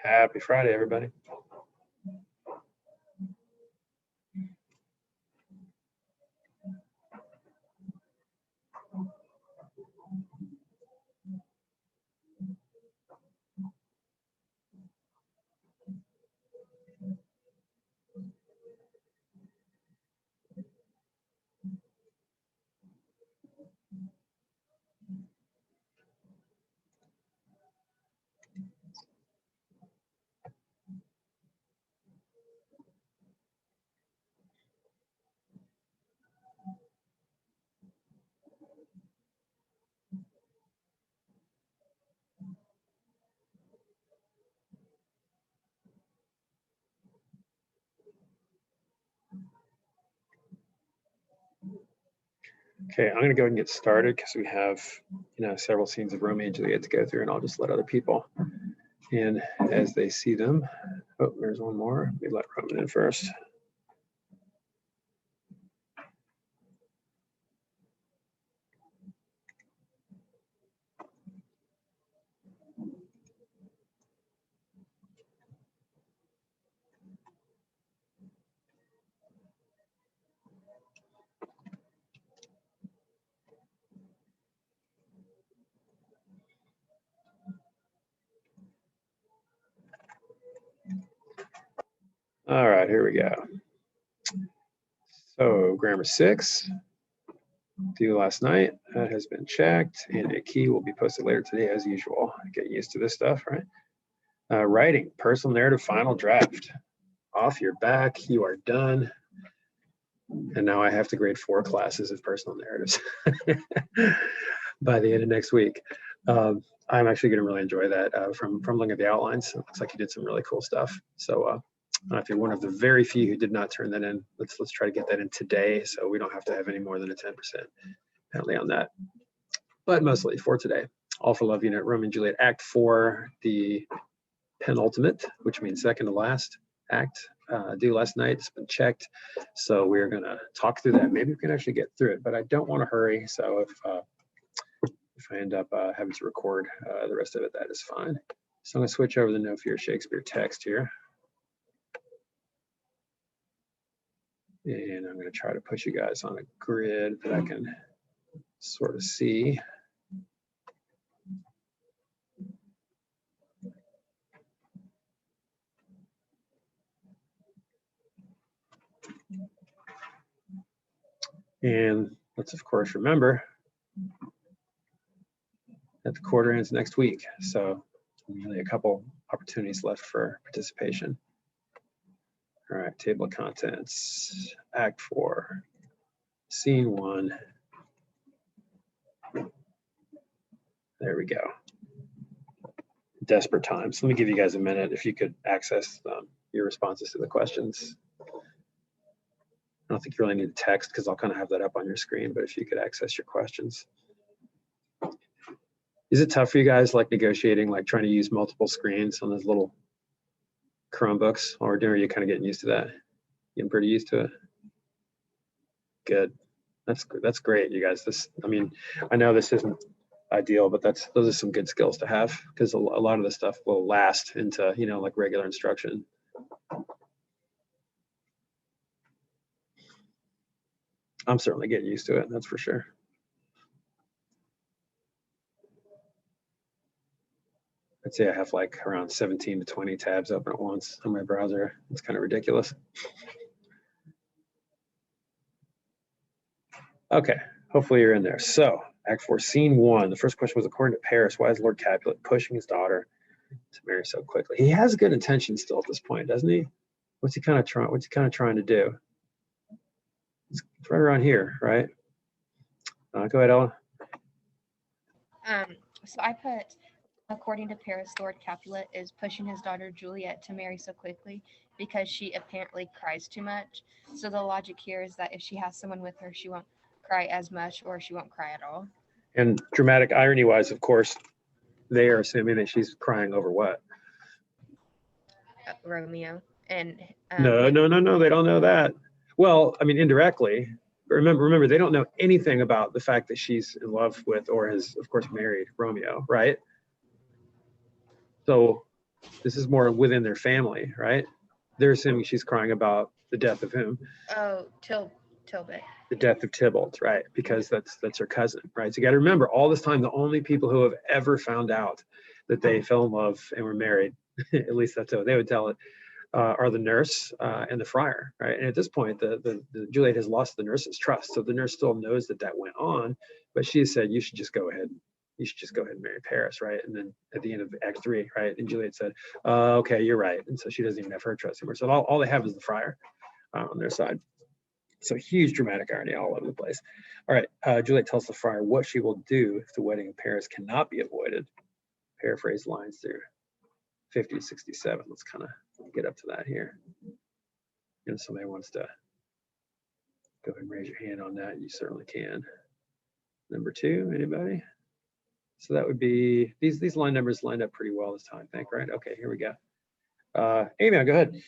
Happy Friday, everybody. Okay, I'm going to go ahead and get started because we have, several scenes of Romeo and Juliet to go through, and I'll just let other people in as they see them. Oh, there's one more. We let Roman in first. All right, here we go. So grammar 6, due last night, that has been checked, and a key will be posted later today as usual. Get used to this stuff, right? Writing, personal narrative, final draft. Off your back, you are done. And now I have to grade 4 classes of personal narratives by the end of next week. I'm actually going to really enjoy that from looking at the outlines. It looks like you did some really cool stuff. So if you're one of the very few who did not turn that in, let's try to get that in today so we don't have to have any more than a 10% penalty on that. But mostly for today. All for Love Unit, Romeo and Juliet, Act 4, the penultimate, which means second to last act, due last night. It's been checked. So we're going to talk through that. Maybe we can actually get through it, but I don't want to hurry. So if I end up having to record the rest of it, that is fine. So I'm going to switch over the No Fear Shakespeare text here. And I'm going to try to put you guys on a grid that I can sort of see. And let's, of course, remember that the quarter ends next week. So only a couple opportunities left for participation. All right, table of contents, Act 4, Scene 1. There we go. Desperate times. Let me give you guys a minute if you could access your responses to the questions. I don't think you really need text because I'll kind of have that up on your screen, but if you could access your questions. Is it tough for you guys, like negotiating, like trying to use multiple screens on those little Chromebooks, or are you kind of getting used to that? Getting pretty used to it? Good. That's great, you guys. I mean, I know this isn't ideal, but those are some good skills to have, because a lot of the stuff will last into, like regular instruction. I'm certainly getting used to it, that's for sure. I'd say I have like around 17 to 20 tabs open at once on my browser. It's kind of ridiculous. Okay, hopefully you're in there. So, Act 4, Scene 1. The first question was, according to Paris, why is Lord Capulet pushing his daughter to marry so quickly? He has good intentions still at this point, doesn't he? What's he kind of trying to do? It's right around here, right? Go ahead, Ella. So I put, according to Paris, Lord Capulet is pushing his daughter Juliet to marry so quickly because she apparently cries too much. So the logic here is that if she has someone with her, she won't cry as much, or she won't cry at all. And dramatic irony-wise, of course, they are assuming that she's crying over what? Romeo. And No, they don't know that. Well, I mean, indirectly. Remember, they don't know anything about the fact that she's in love with, or has, of course, married Romeo, right? So this is more within their family, right? They're assuming she's crying about the death of whom? Oh, Tilbert. The death of Tybalt, right? Because that's her cousin, right? So you got to remember, all this time, the only people who have ever found out that they fell in love and were married, at least that's how they would tell it, are the nurse and the friar, right? And at this point, the Juliet has lost the nurse's trust, so the nurse still knows that went on, but she said, you should just go ahead and marry Paris, right? And then at the end of Act 3, right? And Juliet said, okay, you're right. And so she doesn't even have her trust anymore. So all they have is the friar on their side. So huge dramatic irony all over the place. All right, Juliet tells the friar what she will do if the wedding in Paris cannot be avoided. Paraphrase lines through 50 to 67. Let's kind of get up to that here. And if somebody wants to go ahead and raise your hand on that, you certainly can. Number 2, anybody? So that would be, these line numbers lined up pretty well this time, I think, right? Okay, here we go. Amy, go ahead.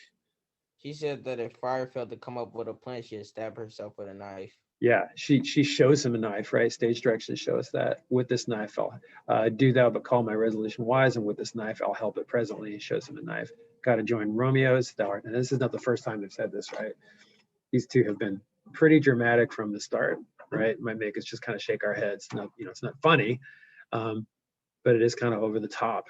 She said that if Friar failed to come up with a plan, she'd stab herself with a knife. Yeah, she shows him a knife, right? Stage directions show us that. With this knife, I'll do thou but call my resolution wise, and with this knife, I'll help it presently. He shows him a knife. Got to join Romeo's. And this is not the first time they've said this, right? These two have been pretty dramatic from the start, right? It might make us just kind of shake our heads. Not, it's not funny, but it is kind of over the top,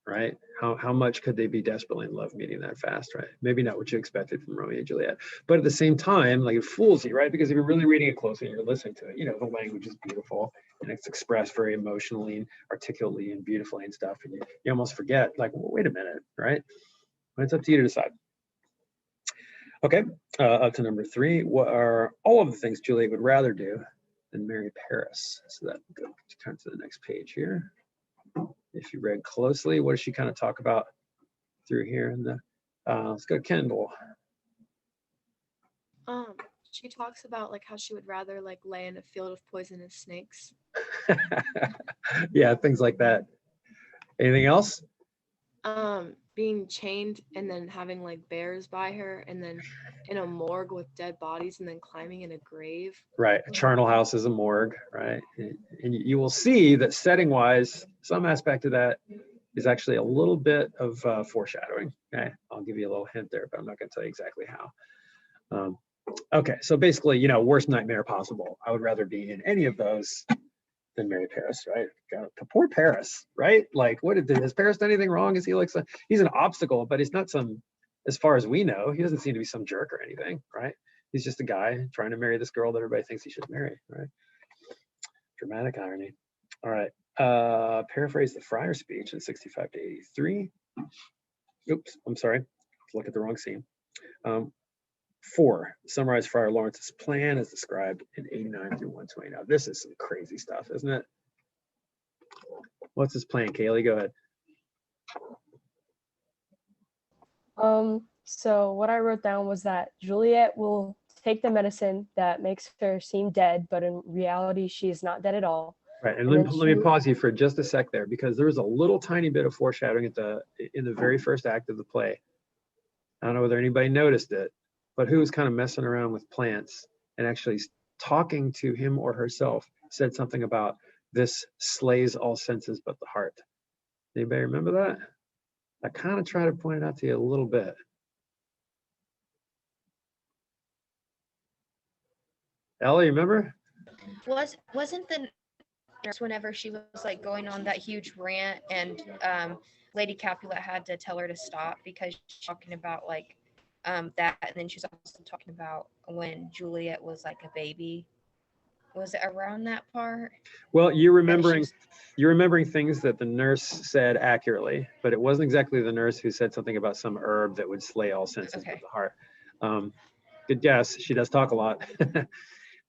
right? How much could they be desperately in love meeting that fast, right? Maybe not what you expected from Romeo and Juliet, but at the same time, like, it fools you, right? Because if you're really reading it closely and you're listening to it, the language is beautiful and it's expressed very emotionally and articulately and beautifully and stuff, and you almost forget, like, well, wait a minute, right? But it's up to you to decide. Okay, up to number 3. What are all of the things Juliet would rather do than marry Paris? So that go turn to the next page here. If you read closely, what does she kind of talk about through here in the let's go Kendall. She talks about like how she would rather like lay in a field of poisonous snakes. Yeah, things like that. Anything else? Being chained and then having like bears by her, and then in a morgue with dead bodies, and then climbing in a grave. Right, a charnel house is a morgue, right? And you will see that setting wise, some aspect of that is actually a little bit of foreshadowing. Okay, I'll give you a little hint there, but I'm not going to tell you exactly how. Okay, so basically, worst nightmare possible. I would rather be in any of those than marry Paris, right? God, poor Paris, right? Like, has Paris done anything wrong? Is he like he's an obstacle, but he's not as far as we know, he doesn't seem to be some jerk or anything, right? He's just a guy trying to marry this girl that everybody thinks he should marry, right? Dramatic irony. All right. Paraphrase the friar speech in 65 to 83. Oops, I'm sorry. Look at the wrong scene. 4, summarize Friar Lawrence's plan as described in 89 through 120. Now, this is some crazy stuff, isn't it? What's his plan, Kaylee? Go ahead. So what I wrote down was that Juliet will take the medicine that makes her seem dead, but in reality, she is not dead at all. Right, and let me pause you for just a sec there, because there was a little tiny bit of foreshadowing in the very first act of the play. I don't know whether anybody noticed it, but who was kind of messing around with plants and actually talking to him or herself, said something about this slays all senses but the heart. Anybody remember that? I kind of try to point it out to you a little bit. Ellie, remember? Wasn't the nurse whenever she was like going on that huge rant and Lady Capulet had to tell her to stop because she's talking about like that, and then she's also talking about when Juliet was like a baby. Was it around that part? Well, you're That remembering she's you're remembering things that the nurse said accurately, but it wasn't exactly the nurse who said something about some herb that would slay all senses but Okay. the heart. Good guess. She does talk a lot.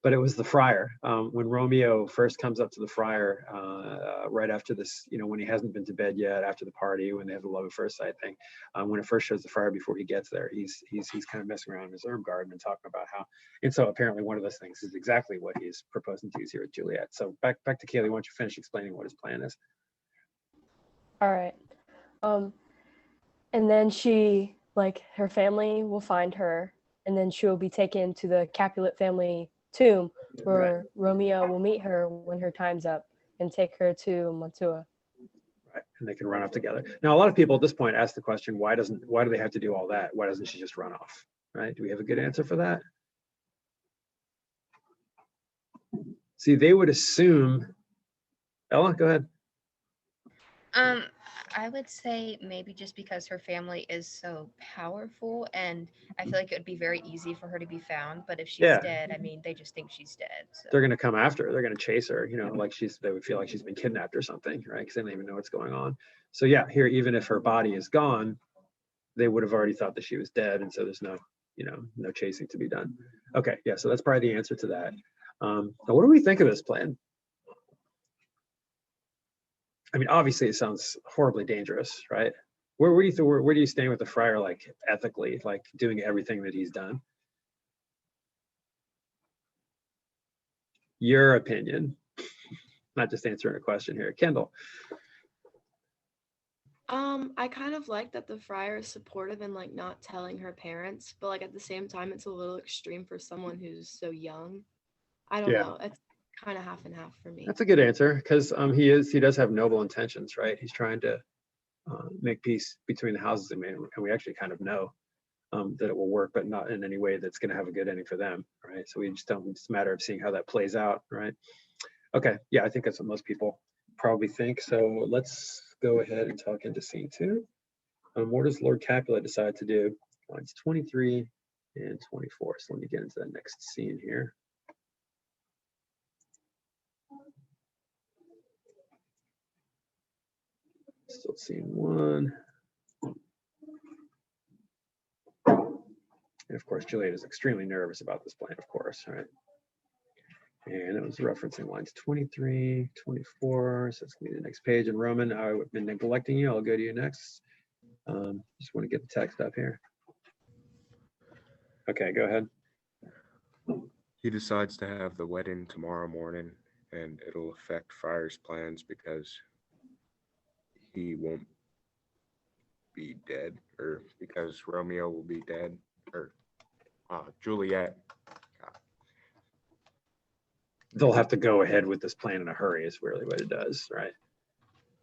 But it was the friar. When Romeo first comes up to the friar, right after this, when he hasn't been to bed yet, after the party, when they have the love at first sight thing, when it first shows the friar before he gets there, he's kind of messing around in his herb garden and talking about how. And so apparently one of those things is exactly what he's proposing to use here with Juliet. So back to Kaylee. Why don't you finish explaining what his plan is? All right. And then she, like, her family will find her, and then she will be taken to the Capulet family tomb where Romeo will meet her when her time's up and take her to Mantua. Right, and they can run off together. Now, a lot of people at this point ask the question, why do they have to do all that? Why doesn't she just run off? Right? Do we have a good answer for that? See, they would assume. Ella, go ahead. I would say maybe just because her family is so powerful, and I feel like it would be very easy for her to be found. But if she's dead, I mean, they just think she's dead. So. They're going to come after her. They're going to chase her. Like they would feel like she's been kidnapped or something, right? Because they don't even know what's going on. So yeah, here, even if her body is gone, they would have already thought that she was dead, and so there's no chasing to be done. Okay, yeah. So that's probably the answer to that. Now, what do we think of this plan? I mean, obviously, it sounds horribly dangerous, right? Where do you stand with the friar, like ethically, like doing everything that he's done? Your opinion, not just answering a question here, Kendall. I kind of like that the friar is supportive and like not telling her parents, but like at the same time, it's a little extreme for someone who's so young. I don't know. It's kind of half and half for me. That's a good answer because he does have noble intentions, right? He's trying to make peace between the houses, and we actually kind of know that it will work, but not in any way that's going to have a good ending for them, right? So we just don't. It's a matter of seeing how that plays out, right? Okay, yeah, I think that's what most people probably think. So let's go ahead and talk into scene 2. What does Lord Capulet decide to do? Lines 23 and 24. So let me get into that next scene here. Still scene 1. And of course, Juliet is extremely nervous about this plan, of course, right? And it was referencing lines 23, 24. So it's gonna be the next page. And Roman, I've been neglecting you. I'll go to you next. Just want to get the text up here. Okay, go ahead. He decides to have the wedding tomorrow morning, and it'll affect Friar's plans because he won't be dead, or because Romeo will be dead, or Juliet. They'll have to go ahead with this plan in a hurry is really what it does, right?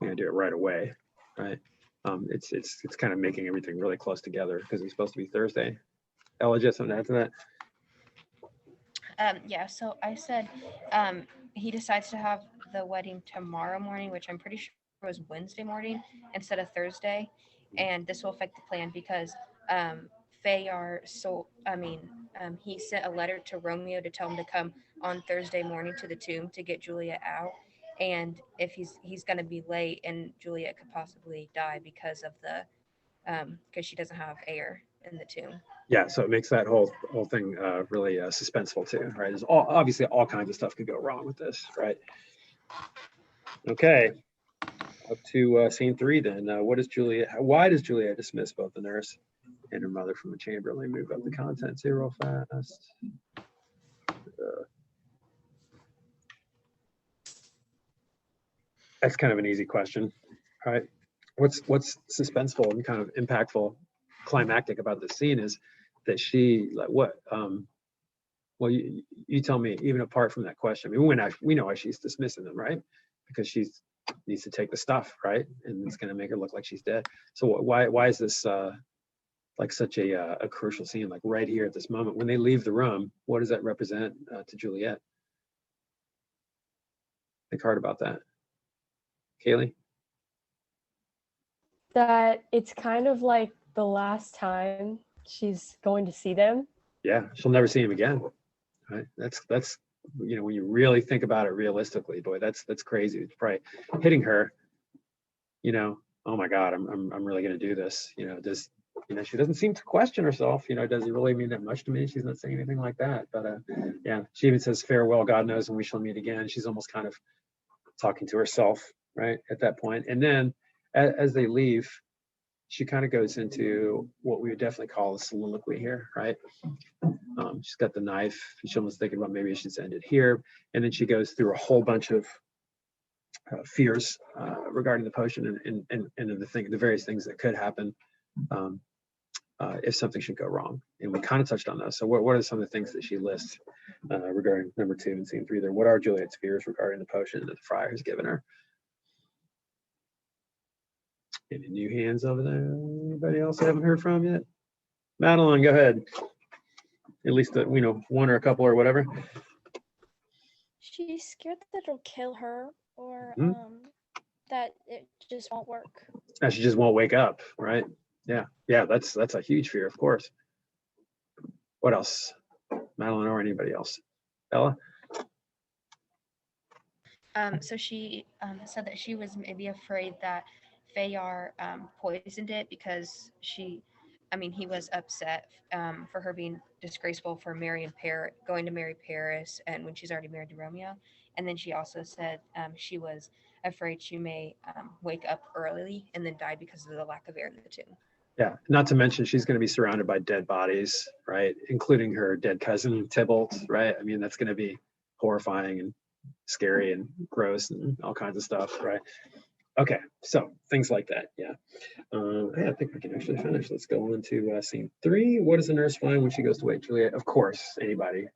You're gonna do it right away, right? It's kind of making everything really close together because it's supposed to be Thursday. Ella, just something to add to that? Yeah, so I said he decides to have the wedding tomorrow morning, which I'm pretty sure was Wednesday morning instead of Thursday. And this will affect the plan because he sent a letter to Romeo to tell him to come on Thursday morning to the tomb to get Juliet out. And if he's going to be late, and Juliet could possibly die because of because she doesn't have air in the tomb. Yeah, so it makes that whole thing really suspenseful too, right? There's obviously all kinds of stuff could go wrong with this, right? Okay, up to scene 3 then. Why does Juliet dismiss both the nurse and her mother from the chamber? Let me move up the contents here real fast. That's kind of an easy question, right? What's suspenseful and kind of impactful, climactic about this scene is that she, like, what? Well, you tell me, even apart from that question, I mean, we know why she's dismissing them, right? Because she's needs to take the stuff, right? And it's going to make her look like she's dead. So why is this like such a crucial scene, like right here at this moment when they leave the room? What does that represent to Juliet? Think hard about that, Kaylee. That it's kind of like the last time she's going to see them. Yeah, she'll never see him again, right? That's you know, when you really think about it realistically, boy, that's crazy. It's probably hitting her, you know, oh my God, I'm really gonna do this. You know, does, you know, she doesn't seem to question herself. You know, does it really mean that much to me? She's not saying anything like that. But yeah, she even says, farewell, God knows when we shall meet again. She's almost kind of talking to herself, right, at that point. And then as they leave, she kind of goes into what we would definitely call a soliloquy here, right? She's got the knife. She's almost thinking about maybe she should end it here. And then she goes through a whole bunch of fears regarding the potion and the various things that could happen if something should go wrong. And we kind of touched on those. So what are some of the things that she lists regarding number 2 and scene 3 there? What are Juliet's fears regarding the potion that the friar has given her? Any new hands over there? Anybody else I haven't heard from yet? Madeline, go ahead. At least we know one or a couple or whatever. She's scared that it'll kill her, or that it just won't work. She just won't wake up, right? Yeah, that's a huge fear, of course. What else, Madeline, or anybody else? Ella? So she said that she was maybe afraid that Fayar poisoned it because he was upset for her being disgraceful for going to marry Paris, and when she's already married to Romeo. And then she also said she was afraid she may wake up early and then die because of the lack of air in the tomb. Yeah, not to mention she's going to be surrounded by dead bodies, right? Including her dead cousin Tybalt, right? I mean, that's going to be horrifying and scary and gross and all kinds of stuff, right? Okay, so things like that, yeah. I think we can actually finish. Let's go on to scene 3. What does the nurse find when she goes to wake Juliet? Of course, anybody.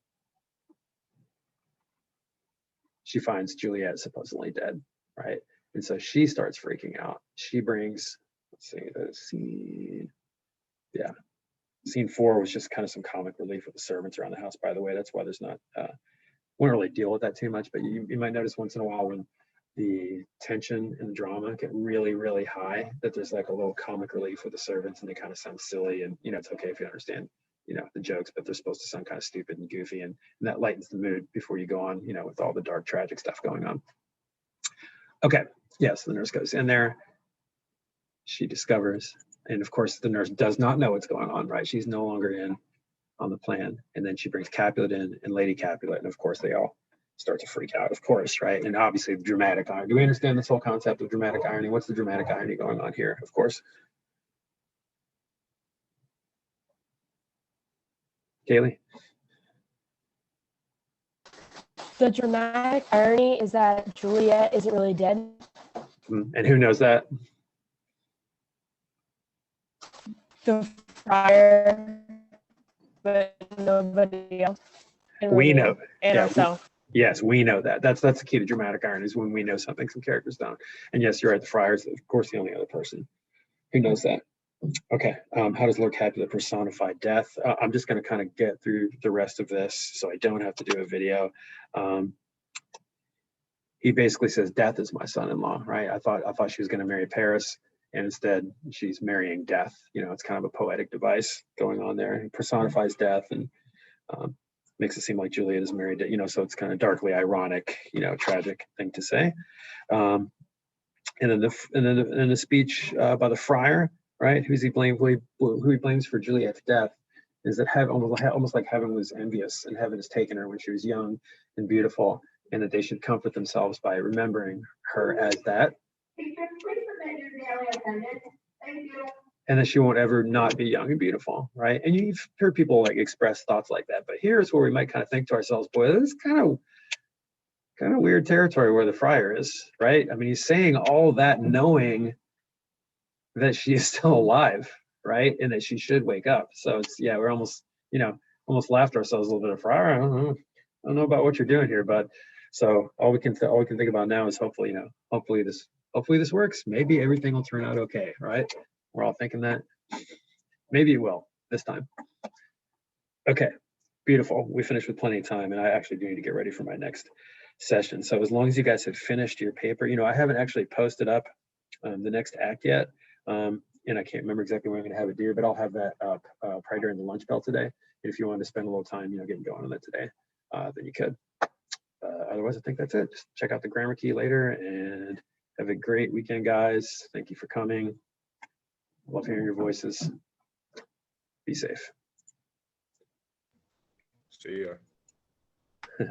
She finds Juliet supposedly dead, right? And so she starts freaking out. She brings, let's see, the scene. Yeah, scene 4 was just kind of some comic relief with the servants around the house, by the way. That's why there's not, won't really deal with that too much, but you might notice once in a while when the tension and the drama get really, really high, that there's like a little comic relief with the servants, and they kind of sound silly, and you know, it's okay if you understand, you know, the jokes, but they're supposed to sound kind of stupid and goofy, and that lightens the mood before you go on, you know, with all the dark, tragic stuff going on. Okay, yes, the nurse goes in there. She discovers, and of course, the nurse does not know what's going on, right? She's no longer in on the plan, and then she brings Capulet in and Lady Capulet, and of course, they all start to freak out, of course, right? And obviously the dramatic irony. Do we understand this whole concept of dramatic irony? What's the dramatic irony going on here? Of course. Kaylee? The dramatic irony is that Juliet isn't really dead. And who knows that? The friar, but nobody else. We know. And Yeah, herself. Yes, we know that. That's the key to dramatic irony, is when we know something some characters don't. And yes, you're right, the friar's of course the only other person who knows that. Okay, how does Lord Capulet personify death? I'm just going to kind of get through the rest of this so I don't have to do a video. He basically says, death is my son-in-law, right? I thought she was going to marry Paris, and instead she's marrying death. You know, it's kind of a poetic device going on there. He personifies death and makes it seem like Juliet is married to, you know, so it's kind of darkly ironic, you know, tragic thing to say. And then the speech by the friar, right? Who he blames for Juliet's death is that heaven, almost like heaven was envious, and heaven has taken her when she was young and beautiful, and that they should comfort themselves by remembering her as that. And that she won't ever not be young and beautiful, right? And you've heard people like express thoughts like that, but here's where we might kind of think to ourselves, boy, this is kind of weird territory where the friar is, right? I mean, he's saying all that knowing that she is still alive, right? And that she should wake up. So it's, yeah, we're almost, you know, almost laughed ourselves a little bit. Friar, I don't know about what you're doing here, but so all we can think about now is hopefully, hopefully this works. Maybe everything will turn out okay, right? We're all thinking that. Maybe it will this time. Okay, beautiful. We finished with plenty of time, and I actually do need to get ready for my next session. So as long as you guys have finished your paper, I haven't actually posted up the next act yet, and I can't remember exactly when I'm going to have it due, but I'll have that up probably during the lunch bell today. And if you want to spend a little time, getting going on that today, then you could. Otherwise, I think that's it. Just check out the grammar key later, and have a great weekend, guys. Thank you for coming. Love hearing your voices. Be safe. See ya.